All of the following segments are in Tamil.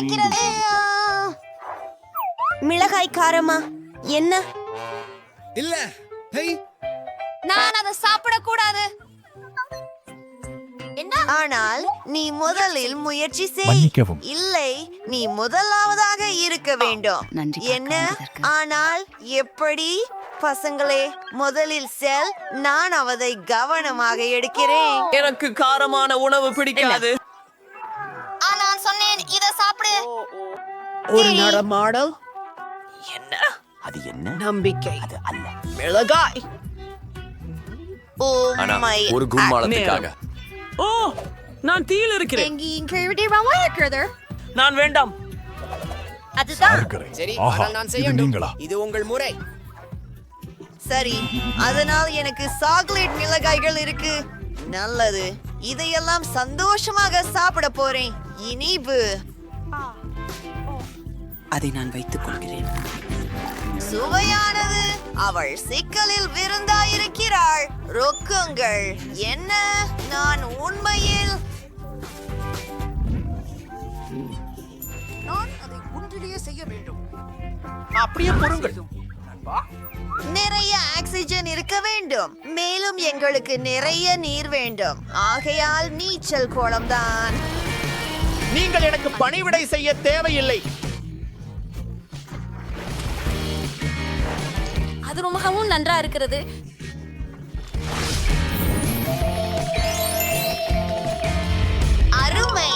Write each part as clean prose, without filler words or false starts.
நடக்கிறது? மிளகாய் காரமா? என்ன? இல்ல. ஹேய், நான் அதை சாப்பிடக்கூடாது. ஆனால் நீ முதலில் முயற்சி செய். மன்னிக்கவும். இல்லை, நீ முதலாவதாக இருக்க வேண்டும். என்ன? ஆனால் எப்படி? பசங்களே, முதலில் செல். நான் அவதை கவனமாக எடுக்கிறேன். எனக்கு காரமான உணவு பிடிக்காது. நான் சொன்னேன் இத சாப்பிடு. ஒரு நடமாடல் என்ன? அது என்ன? நம்பிக்கை அது அல்ல. மிளகாய். ஓ ஆனா மை ஒரு கும்மாளத்துக்காக. ஓ, நான் தீயில் இருக்கிறேன். எங்கேயும் கேள்விடமா இருக்கிறது. நான் வேண்டாம். அதுதான் சரி, ஆஹா, ஆனால் நான் இது செய்யணும். நீங்களா? இது உங்கள் முறை. சரி. அதனால் எனக்கு சாக்லேட் மிளகாய்கள் இருக்கு. நல்லது. இதையெல்லாம் சந்தோஷமாக சாப்பிட போறேன். இனிப்பு. அதை நான் வைத்துக் கொள்கிறேன். சுவையானது. அவள் சிக்கலில் விருந்தாயிருக்கிறாள். ரொக்குங்கள். என்ன? நான் உண்மையில் நான் அதை ஒன்றிலேயே செய்ய வேண்டும். அப்படியே பொறுங்கள். நிறைய ஆக்சிஜன் இருக்க வேண்டும். மேலும் எங்களுக்கு நிறைய நீர் வேண்டும். ஆகையால் நீச்சல் குளம்தான். நீங்கள் எனக்கு பணிவிடை செய்ய தேவையில்லை. அது ரொம்பவும் நன்றா இருக்கிறது. அருமை.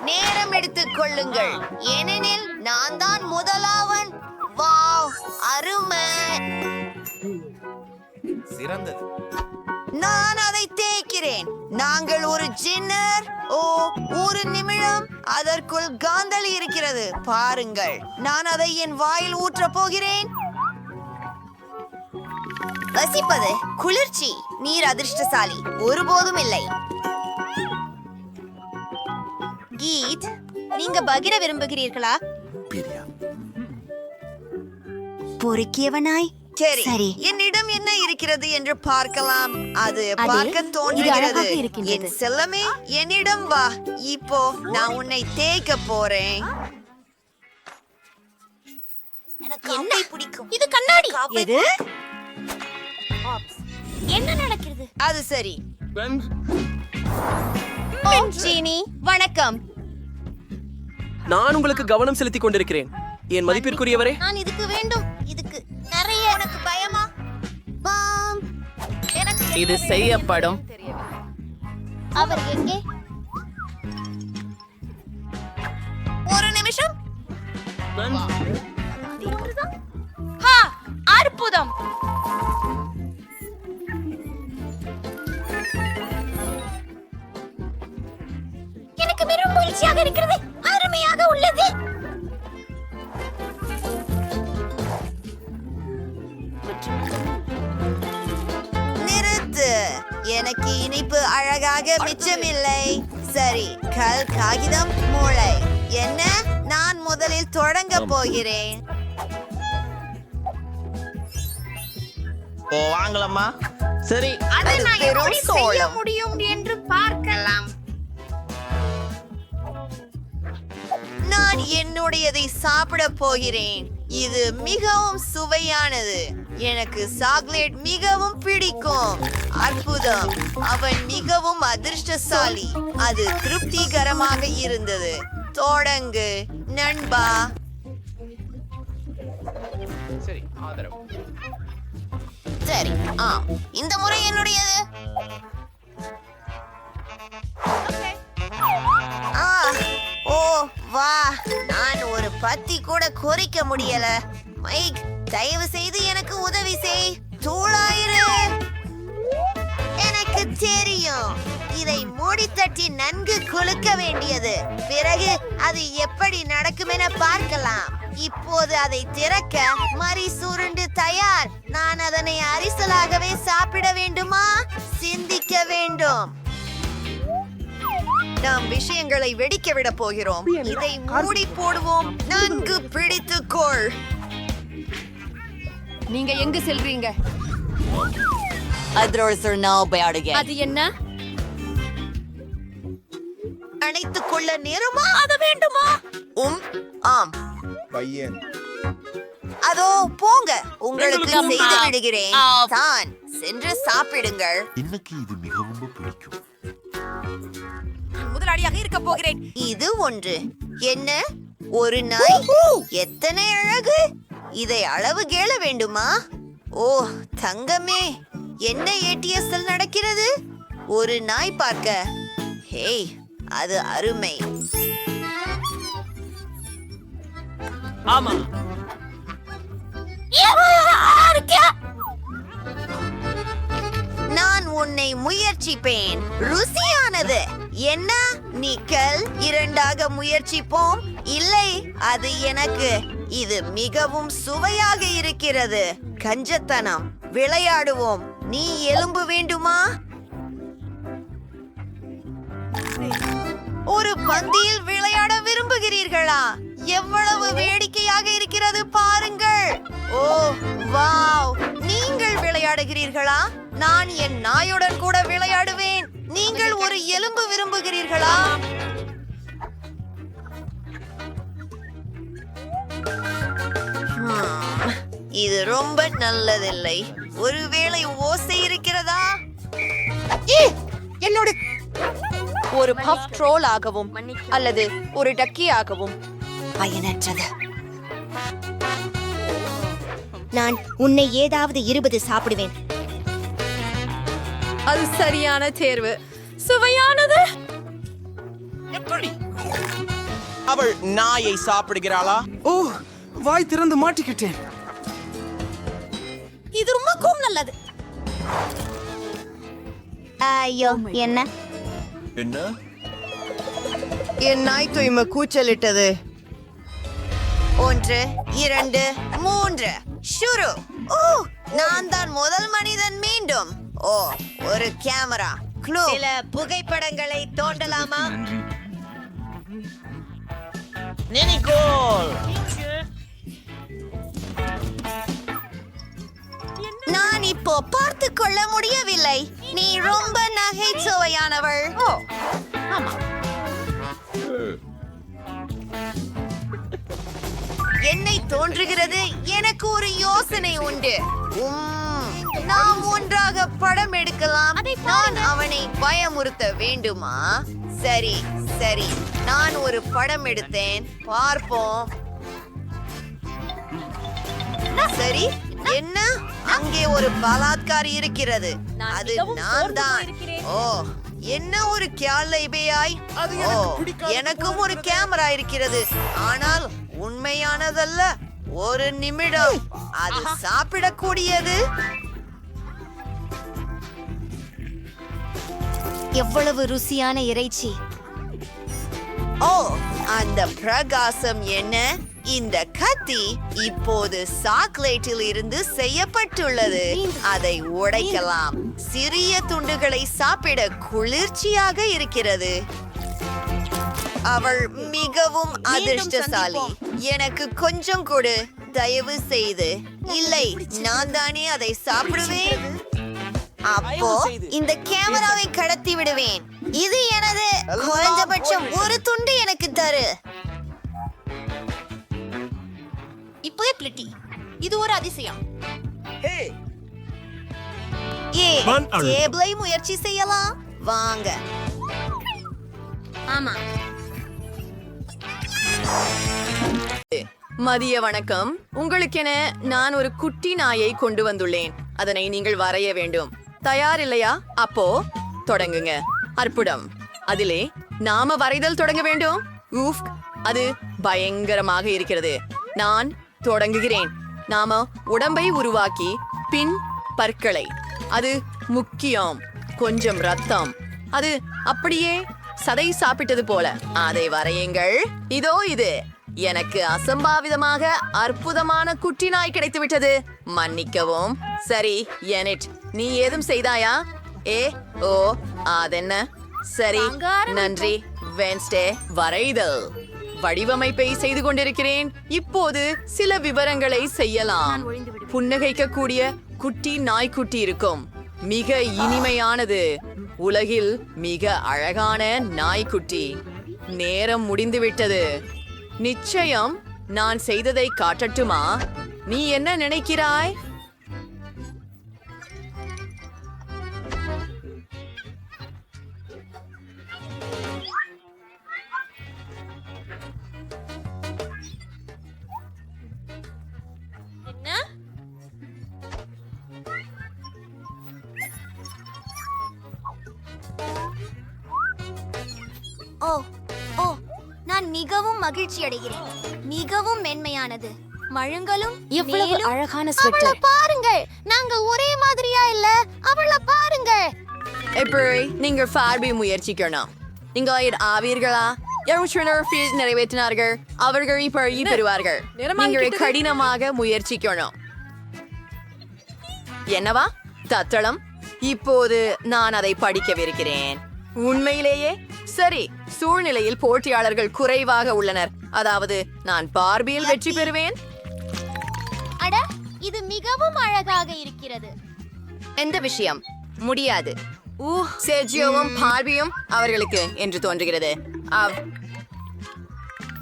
நேரம் எடுத்துக் கொள்ளுங்கள், ஏனெனில் நான் தான் முதலாவன். வாவ், அருமை. சிறந்தது. நான் அதை தேய்க்கிறேன். நாங்கள் ஒரு ஜின்னர். ஓ, ஒரு நிமிடம். அதற்குள் காந்தளி இருக்கிறது. பாருங்கள், நான் அதை என் வாயில் ஊற்றப் போகிறேன். வசிப்பது குளிர்ச்சி. நீர் அதிர்ஷ்டசாலி. ஒருபோதும் இல்லை. கீத், நீங்க பகிர விரும்புகிறீர்களா? பிரியா. பொறுக்கியவனாய். சரி, என்னிடம் என்ன இருக்கிறது என்று பார்க்கலாம். அது பார்க்க தோன்றுகிறது. என் செல்லமே, என்னிடம் வா. இப்போ நான் உன்னை தேய்க்க போறேன். என்ன பிடிக்கும்? இது கண்ணாடி. எது? என்ன நடக்கிறது? அது சரி. ஓ, ஜீனி, வணக்கம். நான் உங்களுக்கு கவனம் செலுத்திக் கொண்டிருக்கிறேன். என் மதிப்பிற்குரியவரே, நான் இதுக்கு வேண்டும். இதுக்கு நிறைய. உனக்கு பயமா? பாம். எனக்கு இது செய்யப்படும். அவர் எங்கே? ஒரு நிமிஷம். ஹா, அற்புதம். எனக்கு மிகவும் மகிழ்ச்சியாக இருக்கிறது. அருமையாக உள்ளது. நிறுத்து. எனக்கு இனிப்பு அழகாக மிச்சமில்லை. சரி, கல், காகிதம், மூளை. என்ன? நான் முதலில் தொடங்க போகிறேன். ஓ, வாங்கலாமா? சரி. அதை நான் எப்படி செய்ய சோளம். முடியும் என்று பார்க்கலாம். நான் என்னுடையதை சாப்பிட போகிறேன். இது மிகவும் சுவையானது. எனக்கு சாக்லேட் மிகவும் பிடிக்கும். அற்புதம். அவன் மிகவும் அதிர்ஷ்டசாலி. அது திருப்திகரமாக இருந்தது. தொடங்கு நண்பா. சரி, ஆதரவு. சரி, ஆம், இந்த முறை என்னுடையது. ஆ, ஓ வா. நான் ஒரு பத்தி கூட குறிக்க முடியல. மைக், தயவு செய்து எனக்கு உதவி செய். தூளாயிரு. எனக்கு தெரியும். இதை மூடி தட்டி நன்கு குலுக்க வேண்டியது. பிறகு அது எப்படி நடக்கும் என பார்க்கலாம். இப்போது அதை திறக்க மறி சுருண்டு தயார். நான் அதனை அரிசலாகவே சாப்பிட வேண்டுமா? சிந்திக்க வேண்டும். நாம் விஷயங்களை வெடிக்க விட போகிறோம். இதை மூடி போடுவோம். நன்கு பிடித்துக்கொள். நீங்க எங்க செல்றீங்க? அது என்ன? அணைத்துக் கொள்ள நேரமா அது வேண்டுமா ஆம் பையன் அதோ போங்க உங்களுக்கு செய்து விடுகிறேன் தான் சென்று சாப்பிடுங்கள் எனக்கு இது மிகவும் பிடிக்கும். முதலாளியாக இருக்க போகிறேன். இது ஒன்று என்ன ஒரு நாய் எத்தனை அழகு இதை அளவு கேள வேண்டுமா ஓ தங்கமே என்ன ஏடிஎஸ்எல் நடக்கிறது ஒரு நாய் பார்க்க ஹேய் அது அருமை ஆமா நான் உன்னை முயற்சிப்பேன் ருசியானது என்ன நிக்கல் இரண்டாக முயற்சிப்போம் இல்லை அது எனக்கு இது மிகவும் சுவையாக இருக்கிறது கஞ்சத்தனம் விளையாடுவோம் நீ எலும்பு வேண்டுமா ஒரு பந்தியில் விளையாட விரும்புகிறீர்களா எவ்வளவு வேடிக்கையாக இருக்கிறது பாருங்கள் ஓ வாவ் நீங்கள் விளையாடுகிறீர்களா நான் என் நாயுடன் கூட விளையாடுவேன் நீங்கள் ஒரு எலும்பு விரும்புகிறீர்களா இது ரொம்ப நல்லதில்லை ஒருவேளை ஓசை இருக்கிறதா என்னோட ஒரு பஃப் ட்ரோல் ஆகவும் அல்லது ஒரு டக்கி ஆகவும் பயனற்றது நான் உன்னை ஏதாவது 20 சாப்பிடுவேன் அது சரியான தேர்வு சுவையானது அவள் நாயை சாப்பிடுகிறாளா? ஓ வாய் திறந்து மாட்டிக்கிட்டேன். இது ரொம்ப நல்லது ஐயோ என்ன என்ன என் நாய் தூய்மை கூச்சலிட்டது 1 2 3 ஷுரு ஓ நான் தான் முதல் மனிதன் மீண்டும் ஓ ஒரு கேமரா க்ளூ சில புகைப்படங்களை தோண்டலாமா நான் இப்போ பார்த்து கொள்ள முடியவில்லை நீ ரொம்ப நகைச்சுவையானவள் ஓ என்னை தோன்றுகிறது எனக்கு ஒரு யோசனை உண்டு நாம் ஒன்றாக படம் எடுக்கலாம் நான் அவனை பயமுறுத்த வேண்டுமா சரி சரி நான் ஒரு படம் எடுத்தேன் பார்ப்போம் சரி என்ன அங்கே ஒரு பலாத்காரி இருக்கிறது அது நான் தான் ஓ என்ன ஒரு கேள்வியாய் ஓ எனக்கும் ஒரு கேமரா இருக்கிறது ஆனால் உண்மையானதல்ல ஒரு நிமிடம் அது சாப்பிடக்கூடியது எவ்வளவு ருசியான இறைச்சி ஓ அந்த பிரகாசம் என்ன இந்த கத்தி இப்போது சாக்லேட்டில் இருந்து செய்யப்பட்டுள்ளது அதை உடைக்கலாம் சிறிய துண்டுகளை சாப்பிட குளிர்ச்சியாக இருக்கிறது அவள் மிகவும் அதிர்ஷ்டசாலி எனக்கு கொஞ்சம் கொடு தயவு செய்து இல்லை நான் தானே அதை சாப்பிடுவேன் அப்போ இந்த கேமராவை கடத்தி விடுவேன் இது எனது குறைந்தபட்சம் ஒரு துண்டு எனக்கு தரு இப்போ பிளிட்டி இது ஒரு அதிசயம் ஏ டேபிளை முயற்சி செய்யலாம் வாங்க ஆமா மதிய வணக்கம் உங்களுக்கென நான் ஒரு குட்டி நாயை கொண்டு வந்துள்ளேன் அதனை நீங்கள் வரைய வேண்டும் தயார் இல்லையா அப்போ தொடங்குங்க அற்புதம் அதிலே நாம வரைதல் தொடங்க வேண்டும் ஊஃப் அது பயங்கரமாக இருக்கிறது நான் தொடங்குகிறேன் நாம உடம்பை உருவாக்கி பின் பற்களை அது முக்கியம் கொஞ்சம் ரத்தம் அது அப்படியே சதை சாப்பிட்டது போல அதை வரையுங்கள் இதோ இது எனக்கு அசம்பாவிதமாக அற்புதமான குட்டி நாய் கிடைத்து விட்டது மன்னிக்கவும் சரி எனிட் நீ ஏதும் செய்தாயா ஓ அதென்ன சரி நன்றி வென்ஸ்டே வரைதல் வடிவமைப்பை செய்து கொண்டிருக்கிறேன் இப்போது சில விவரங்களை செய்யலாம் புன்னகைக்க கூடிய குட்டி நாய்க்குட்டி இருக்கும் மிக இனிமையானது உலகில் மிக அழகான நாய்க்குட்டி நேரம் முடிந்துவிட்டது. நிச்சயம் நான் செய்ததை காட்டட்டுமா? நீ என்ன நினைக்கிறாய்? ஓ ஓ நான் மிகவும் மகிழ்ச்சி அடைகிறேன். மிகவும் மென்மையானது. மழுங்களும் எவ்வளவு மேலும் அழகான அவளை ஸ்வெட்டர். பாருங்கள். நாங்க ஒரே மாதிரியா இல்ல? அவளை பாருங்கள். எப்படி நீங்க பார்பி முயற்சிக்கணும். நீங்கள் ஆவீர்களா? நிறைவேற்றினார்கள். அவர்கள் இப்படி பெறுவார்கள். நீங்கள் கடினமாக முயற்சிக்கணும். என்னவா தத்தளம்? இப்போது நான் அதை படிக்கவிருக்கிறேன். உண்மையிலேயே சரி. சூழ்நிலையில் போட்டியாளர்கள் குறைவாக உள்ளனர். அதாவது நான் பார்பியில் வெற்றி பெறுவேன். அட இது மிகவும் அழகாக இருக்கிறது. எந்த விஷயம் முடியாது. செர்ஜியோவும் பார்பியும் அவர்களுக்கு என்று தோன்றுகிறது.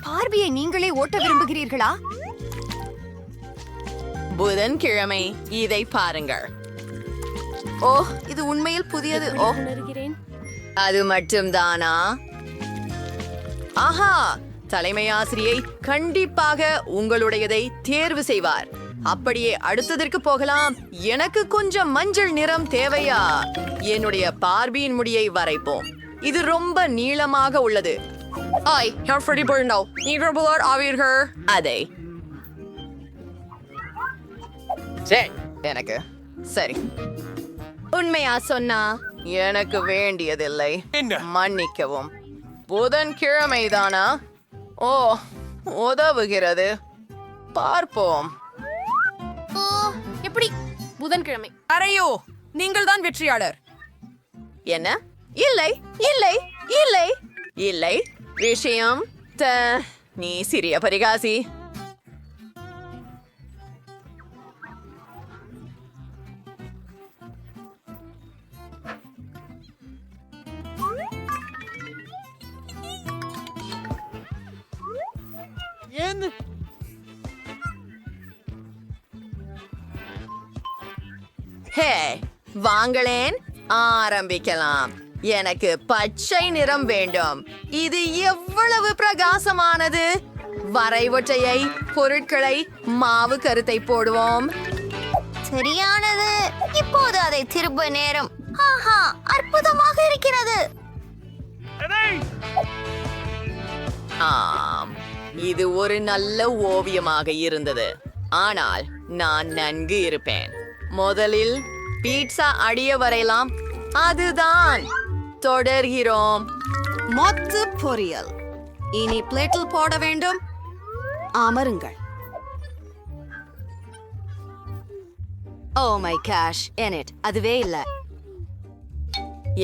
பார்பியை நீங்களே ஓட்ட விரும்புகிறீர்களா? புதன்கிழமை இதை பாருங்கள். ஓ இது உண்மையில் புதியது. ஓ அது மட்டும்தானா? ஆஹா, தலைமை ஆசிரியை கண்டிப்பாக உங்களுடையதை தேர்வு செய்வார். அப்படியே அடுத்ததற்கு போகலாம். எனக்கு கொஞ்சம் மஞ்சள் நிறம் தேவையா? என்னுடைய பார்பியின் முடியை வரைப்போம். இது ரொம்ப நீளமாக உள்ளது. அதை எனக்கு சரி. உண்மையா சொன்னா எனக்கு வேண்டியதில்லை. மன்னிக்கவும். புதன்கிழமைதானா? ஓ உதவுகிறது. பார்ப்போம். ஓ எப்படி புதன்கிழமை? அரையோ, நீங்கள் தான் வெற்றியாளர். என்ன? இல்லை இல்லை இல்லை இல்லை. விஷயம் நீ சிறிய பரிகாசி. ஹே வாங்களேன், ஆரம்பிக்கலாம். எனக்கு பச்சை நிறம் வேண்டும். இது எவ்வளவு பிரகாசமானது. வரைவொற்றையை பொருட்களை மாவு கருத்தை போடுவோம். சரியானது. இப்போது அதை திரும்ப நேரம். ஆஹா, அற்புதமாக இருக்கிறது. ஆம், இது ஒரு நல்ல ஓவியமாக இருந்தது. ஆனால் நான் நன்கு இருப்பேன். முதலில் பீட்சா அடிய வரையலாம். அதுதான் தொடர்கிறோம். மொத்த பொரியல் இனி பிளேட்டில் போட வேண்டும். அமருங்கள். ஓ மை காஷ், எனிட் அதுவே இல்ல.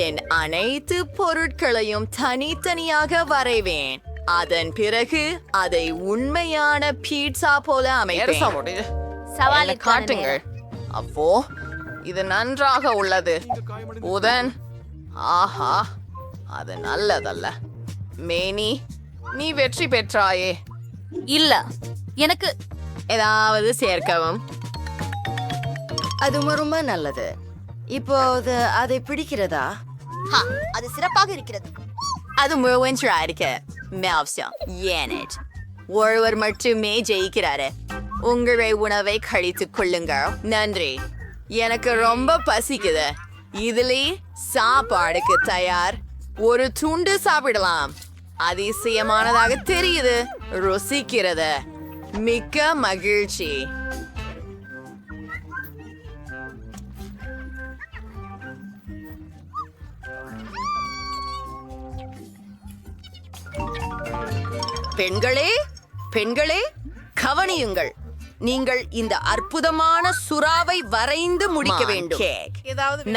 என் அனைத்து பொருட்களையும் தனித்தனியாக வரைவேன். அதன் பிறகு அதை உண்மையான பீட்சா போல அமைப்பேன். சவாலுக்கான காட்டுங்கள். அப்போ இது நன்றாக உள்ளது. புதன், ஆஹா, அது நல்லதல்ல. மேனி, நீ வெற்றி பெற்றாயே. இல்ல, எனக்கு ஏதாவது சேர்க்கவும். அது ரொம்ப நல்லது. இப்போது அதை பிடிக்கிறதா? ஹா, அது சிறப்பாக இருக்கிறது. அது முழுவன்றா இருக்க மேவ்சியம். ஏனெட் ஒருவர் மட்டுமே ஜெயிக்கிறாரு. உங்களை உணவை கழித்துக் கொள்ளுங்கள். நன்றி. எனக்கு ரொம்ப பசிக்குது. இதிலே சாப்பாடுக்கு தயார். ஒரு துண்டு சாப்பிடலாம். அதிசயமானதாக தெரியுது. ருசிக்கிறது. மிக்க மகிழ்ச்சி. பெண்களே பெண்களே கவனியுங்கள். நீங்கள் இந்த அற்புதமான சுறாவை வரைந்து முடிக்க வேண்டும்.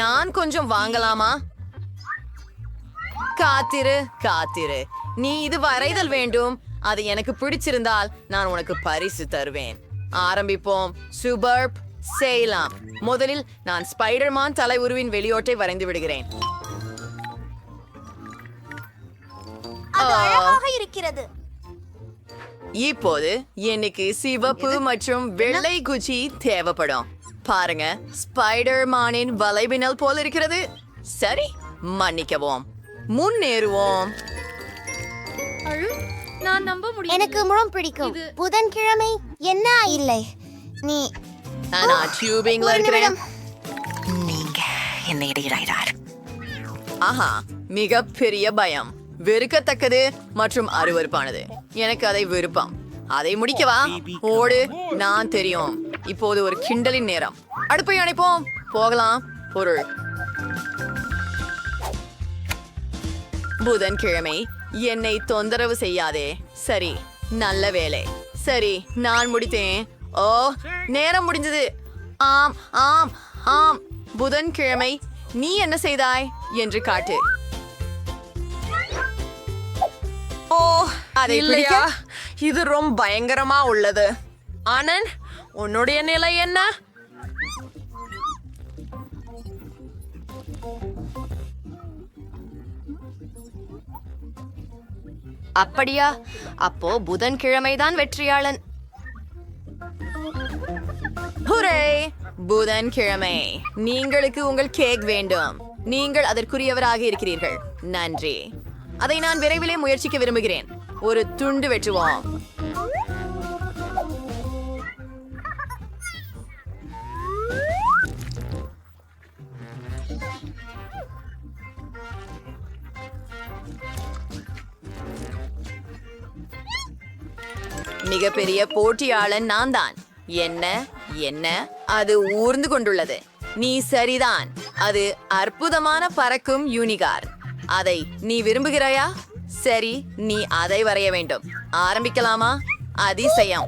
நான் கொஞ்சம் வாங்கலாமா? காத்திரு காத்திரு. நீ இது வரைதல் வேண்டும். அது எனக்கு பிடிச்சிருந்தால் நான் உனக்கு பரிசு தருவேன். ஆரம்பிப்போம். சூப்பர், செய்யலாம். முதலில் நான் ஸ்பைடர்மேன் தலை உருவின் வெளியோட்டை வரைந்து விடுகிறேன். அது அழகாக இருக்கிறது. இப்போது எனக்கு சிவப்பு மற்றும் வெள்ளை குச்சி தேவைப்படும். பாருங்க, ஸ்பைடர்மேனின் வலைபின்னல் போல இருக்கிறது. சரி, மன்னிக்கவும், முன்னேறுவோம். நான் நம்ப முடியும். எனக்கு முழம் பிடிக்கும். புதன்கிழமை என்ன இல்லை நீ நான் டியூபிங்ல இருக்கிறேன். ஆஹா, மிகப்பெரிய பயம், வெறுக்கத்தக்கது மற்றும் அருவருப்பானது. எனக்கு அதை விருப்பம். அதை முடிக்கவா? ஓடு, நான் தெரியும். இப்போது ஒரு கிண்டலின் நேரம். அடுப்பை அணைப்போம். போகலாம். பொருள் புதன்கிழமை. என்னை தொந்தரவு செய்யாதே. சரி, நல்ல வேலை. சரி, நான் முடித்தேன். ஓ, நேரம் முடிஞ்சது. ஆம் ஆம் ஆம். புதன்கிழமை, நீ என்ன செய்தாய் என்று காட்டு. ஓ, அதை இல்லையா? பிடிக்க? இது ரொம்ப பயங்கரமா உள்ளது. ஆனந்த், உன்னுடைய நிலை என்ன? அப்படியா? அப்போ புதன்கிழமைதான் வெற்றியாளன். ஹுரே! புதன்கிழமை, நீங்களுக்கு உங்கள் கேக் வேண்டும். நீங்கள் அதற்குரியவராக இருக்கிறீர்கள். நன்றி. அதை நான் விரைவிலே முயற்சிக்க விரும்புகிறேன். ஒரு துண்டு வெட்டுவோம். மிகப்பெரிய போட்டியாளன் நான் தான். என்ன என்ன அது ஊர்ந்து கொண்டுள்ளது. நீ சரிதான். அது அற்புதமான பறக்கும் யூனிகார். அதை நீ விரும்புகிறாயா? சரி, நீ அதை வரைய வேண்டும். ஆரம்பிக்கலாமா? அதிசயம்.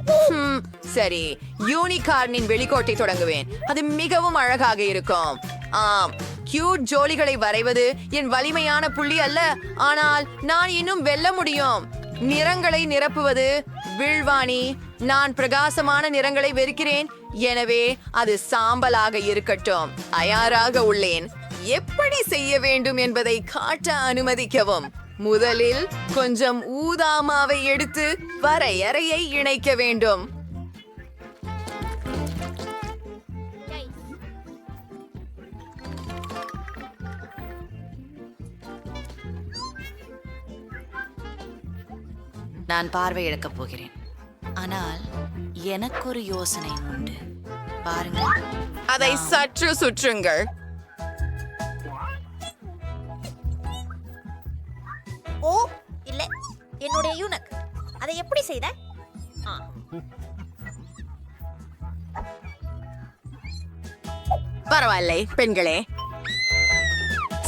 சரி, யூனிகார்னின் வெளிக்கோட்டை தொடங்குவேன். அது மிகவும் அழகாக இருக்கும். ஆம், கியூட் ஜோலிகளை வரைவது என் வலிமையான புள்ளி அல்ல. ஆனால் நான் இன்னும் வெல்ல முடியும். நிறங்களை நிரப்புவது விழ்வாணி. நான் பிரகாசமான நிறங்களை வெறுக்கிறேன். எனவே அது சாம்பலாக இருக்கட்டும். தயாராக உள்ளேன். எப்படி செய்ய வேண்டும் என்பதை காட்ட அனுமதிக்கவும். முதலில் கொஞ்சம் ஊதாமாவை எடுத்து வரையறையை இணைக்க வேண்டும். நான் பார்வையிழக்கப் போகிறேன். ஆனால் எனக்கு ஒரு யோசனை உண்டு. பாருங்கள், அதை சற்று சுற்றுங்கள். ஓ இல்லை, என்னுடைய யூனக். அதை எப்படி செய்த? பரவாயில்லை பெண்களே.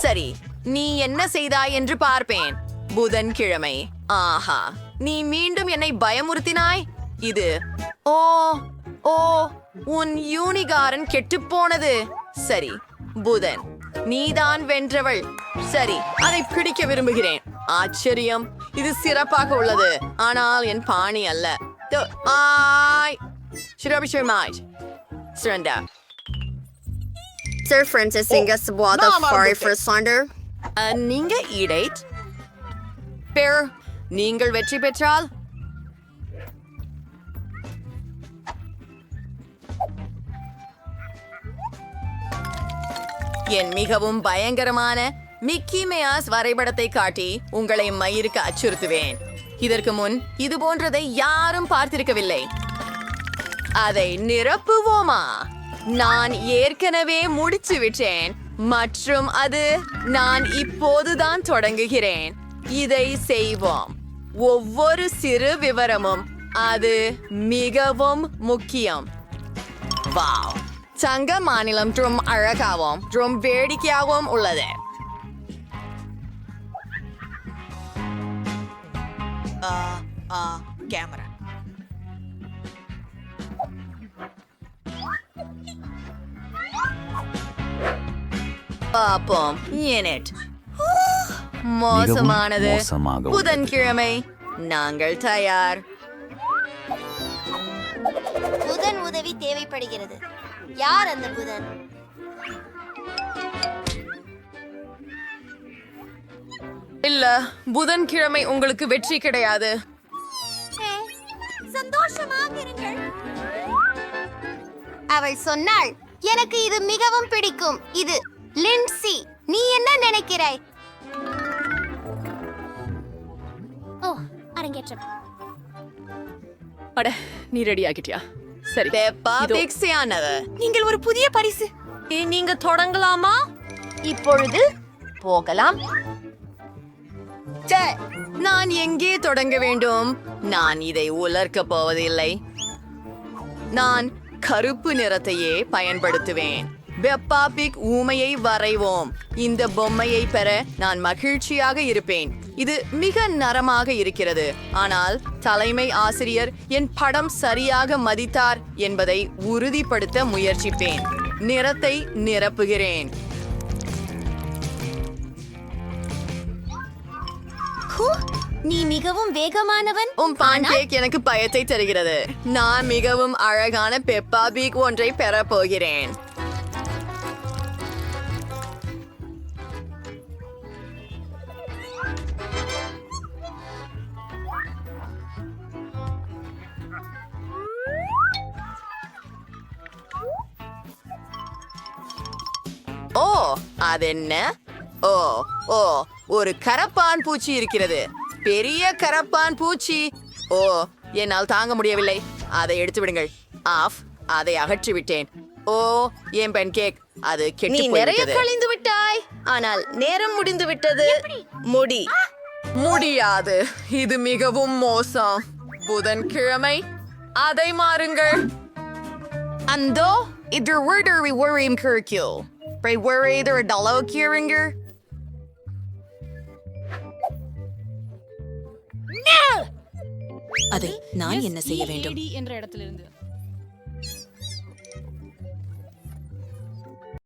சரி, நீ என்ன செய்தாய் என்று பார்ப்பேன். புதன்கிழமை. ஆஹா, நீ மீண்டும் என்னை பயமுறுத்தினாய். இது ஓ ஓ உன் யூனிகாரன் கெட்டுப்போனது. சரி, புதன், நீதான் வென்றவள். சரி, அதை பிடிக்க விரும்புகிறேன். ஆச்சரியம், இது சிறப்பாக உள்ளது. ஆனால் என் பாணி அல்ல. Sir Francis Ingas Water Fire for Sunder. நீங்க இடேட் பேர். நீங்கள் வெற்றி பெற்றால் என் மிகவும் பயங்கரமான மிக்கி மேயாஸ் வரைபடத்தை காட்டி உங்களை மயிருக்கு அச்சுறுத்துவேன். இதற்கு முன் இது போன்றதை யாரும் பார்த்திருக்கவில்லை. அதை நிரப்புவோமா? நான் ஏற்கனவே முடிச்சு விட்டேன் மற்றும் அது நான் இப்போதுதான் தொடங்குகிறேன். இதை செய்வோம். ஒவ்வொரு சிறு விவரமும் அது மிகவும் முக்கியம். வாவ், சங்க மாநிலம் ரொம்ப அழகாகவும் ரொம்ப வேடிக்கையாகவும் உள்ளது. கேமரா. பாப்போம். யூனிட் மோசமானது. புதன்கிழமை, நாங்கள் தயார். புதன் உதவி தேவைப்படுகிறது. யார் அந்த புதன்? இல்ல, புதன்கிழமை உங்களுக்கு வெற்றி கிடையாது. சந்தோஷமாக இருங்கள். அவள் சொன்னாள், எனக்கு இது மிகவும் பிடிக்கும். இது லிண்ட்சி, நீ என்ன நினைக்கிறாய்? ஓ, அரங்கேற்றம். அட, நீ ரெடி ஆகிட்டியா? சரி. பெப்பா இதோ. பிக்ஸியானது. நீங்கள் ஒரு புதிய பரிசு. நீங்க தொடங்கலாமா? இப்பொழுது போகலாம். நான் எங்கே தொடங்க வேண்டும்? நான் இதை உலர்க்கப் போவதில்லை. நான் கருப்பு நிறத்தையே பயன்படுத்துவேன். பெப்பா பிக் ஊமையை வரைவோம். இந்த பொம்மையை பெற நான் மகிழ்ச்சியாக இருப்பேன். இது மிக நரமாக இருக்கிறது, ஆனால் தலைமை ஆசிரியர் என் படம் சரியாக மதித்தார் என்பதை உறுதிப்படுத்த முயற்சிப்பேன். நிறத்தை நிரப்புகிறேன். நீ மிகவும் வேகமானவன். பான்கேக் எனக்கு பயத்தை தருகிறது. நான் மிகவும் அழகான பெப்பா பிக் ஒன்றை பெறப் போகிறேன். ஓ, அதென்ன? ஓ ஓ ஒரு கரப்பான் பூச்சி இருக்கிறது. பெரிய கரப்பான் பூச்சி. ஓ, என்னால் தாங்க முடியவில்லை. அதை எடுத்து விடுங்கள். ஆஃப். அதை அகற்றி விட்டேன். ஓ, என் பென்கேக், அது கெட்டு போய்விட்டது. கழிந்து விட்டாய், ஆனால் நேரம் முடிந்து விட்டது. முடியாது. இது மிகவும் மோசம். புதன்கிழமை அதை மாறுங்கள். அந்தோ இது விடுவி worrying curricle. Pray worry there a dollar curinger. அதை நான் என்ன செய்ய வேண்டும்? என்ற இடத்திலிருந்து